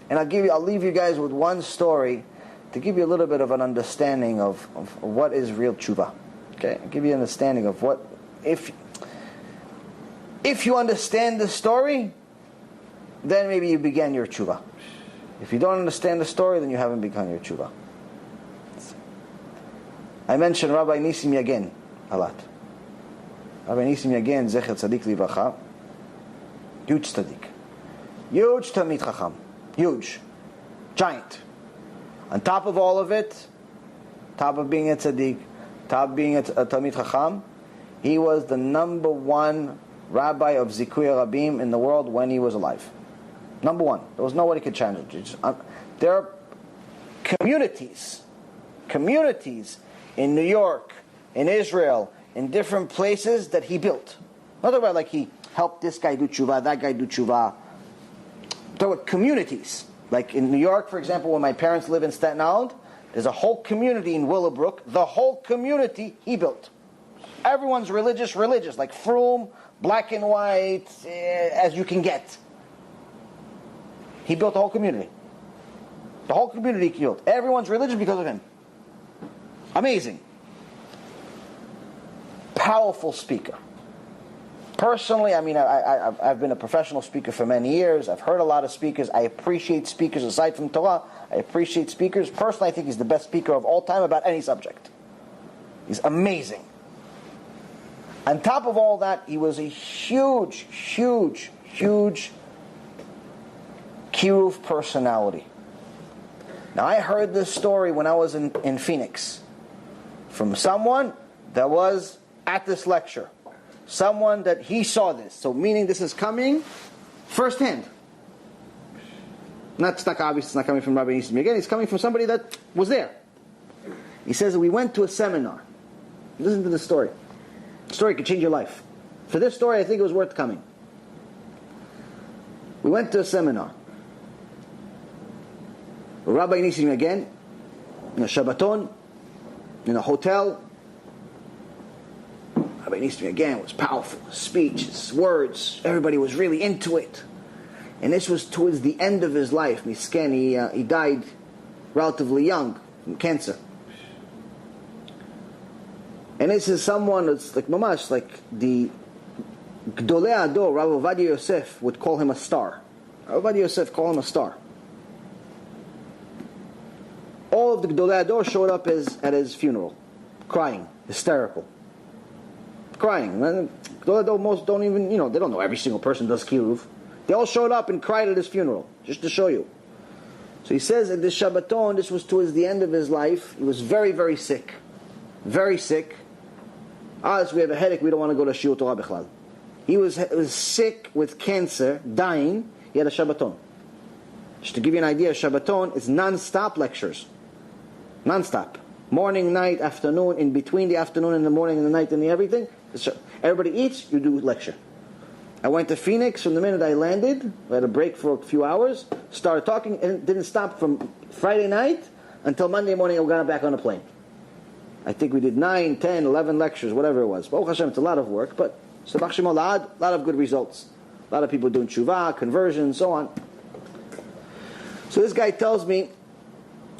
And I'll leave you guys with one story to give you a little bit of an understanding of what is real tshuva. Okay, I'll give you an understanding of what, if you understand the story, then maybe you began your tshuva. If you don't understand the story, then you haven't begun your tshuva. I mentioned Rabbi Nisim Yagen a lot. Rabbi Nisim Yagen, Zecher Tzadik Livracha, huge tzaddik, huge Talmid Chacham, huge, giant. On top of all of it, top of being a tzaddik, top of being a Talmid Chacham, he was the number one rabbi of Zikuy Rabim in the world when he was alive. Number one. There was nobody could challenge it. There are communities in New York, in Israel, in different places that he built. Not about like he helped this guy do tshuva, that guy do tshuva. There were communities. Like in New York, for example, when my parents live in Staten Island, there's a whole community in Willowbrook. The whole community he built. Everyone's religious, like Froome, black and white, as you can get. He built the whole community. The whole community he built. Everyone's religious because of him. Amazing. Powerful speaker. Personally, I mean, I've been a professional speaker for many years. I've heard a lot of speakers. I appreciate speakers aside from Torah. I appreciate speakers. Personally, I think he's the best speaker of all time about any subject. He's amazing. On top of all that, he was a huge Kiruv personality. Now, I heard this story when I was in Phoenix from someone that was at this lecture. Someone that he saw this. So meaning this is coming firsthand. Not stuck, obviously, it's not coming from Rabbi Nisim again. It's coming from somebody that was there. He says, we went to a seminar. Listen to the story. The story could change your life. For this story, I think it was worth coming. We went to a seminar. Rabbi Nisim again, in a Shabbaton, in a hotel. Rabbi Nisim again was powerful. His speech, his words, everybody was really into it. And this was towards the end of his life. Misken, he died relatively young from cancer. And this is someone that's like mamash, like the Gdolei Ador, Rav Ovadia Yosef would call him a star. Rav Ovadia Yosef called him a star. All of the Gdolei Ador showed up at his funeral, crying, hysterical. Crying. Gdolei Ador most don't even, they don't know every single person does kiruv. They all showed up and cried at his funeral, just to show you. So he says at this Shabbaton, this was towards the end of his life, he was very, very sick. Very sick. So we have a headache, we don't want to go to Shiur Torah Bichlal. He was sick with cancer, dying, he had a Shabbaton. Just to give you an idea, Shabbaton is non-stop lectures. Non-stop. Morning, night, afternoon, in between the afternoon and the morning and the night and the everything. Everybody eats, you do lecture. I went to Phoenix from the minute I landed. We had a break for a few hours. Started talking and didn't stop from Friday night until Monday morning I got back on a plane. I think we did 9, 10, 11 lectures, whatever it was. Baruch Hashem, it's a lot of work, but a lot of good results. A lot of people doing tshuva, conversion, so on. So this guy tells me,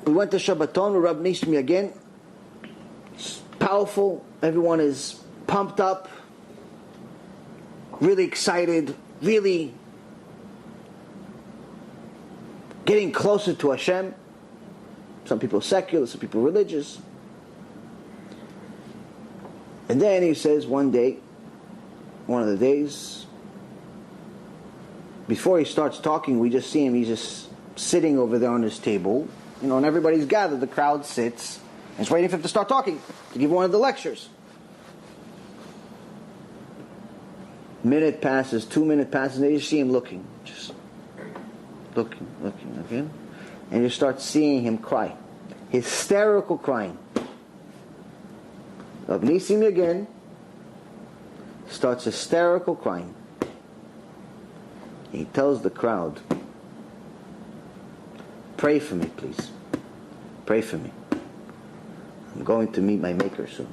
we went to Shabbaton with Rabbi Nisim again. It's powerful. Everyone is pumped up, really excited, really getting closer to Hashem. Some people secular, some people religious. And then he says one day, one of the days, before he starts talking, we just see him, he's just sitting over there on his table, and everybody's gathered, the crowd sits, and it's waiting for him to start talking, to give one of the lectures. Minute passes, 2 minutes passes, and you see him looking, just looking, and you start seeing him cry. Hysterical crying. Rav Nisim again starts hysterical crying. He tells the crowd, pray for me, please. Pray for me. I'm going to meet my Maker soon.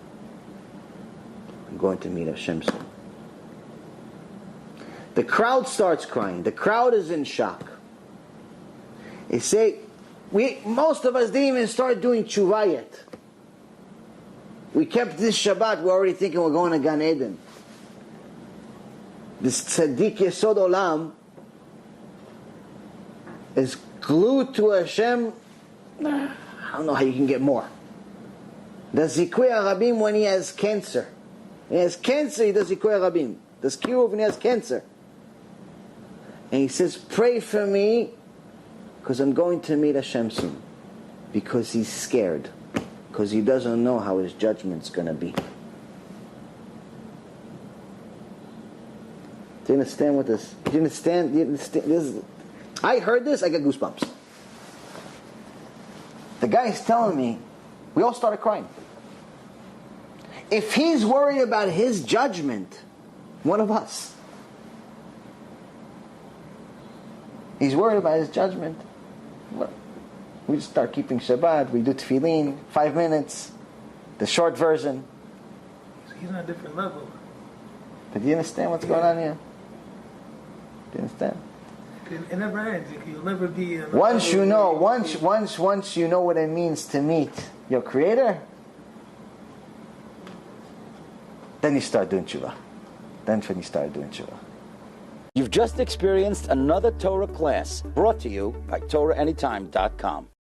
I'm going to meet Hashem soon. The crowd starts crying. The crowd is in shock. They say, most of us didn't even start doing tshuva yet. We kept this Shabbat, we're already thinking we're going to Gan Eden. This tzaddik Yesod Olam is glued to Hashem. I don't know how you can get more. The Zikui Arabim when he has cancer. He has cancer, he does Zikui Arabim. Does Kiruv when he has cancer. And he says, pray for me because I'm going to meet Hashem soon. Because he's scared. Because he doesn't know how his judgment's going to be. Do you understand what this? Do you understand? This, I heard this, I get goosebumps. The guy's telling me, we all started crying. If he's worried about his judgment, one of us, he's worried about his judgment. Well, we just start keeping Shabbat, we do tefillin, 5 minutes, the short version. He's on a different level. But do you understand what's going on here? Do you understand? It never ends. You'll never be. Once you know what it means to meet your Creator, then you start doing tshuva. Then when you start doing tshuva. You've just experienced another Torah class brought to you by TorahAnytime.com.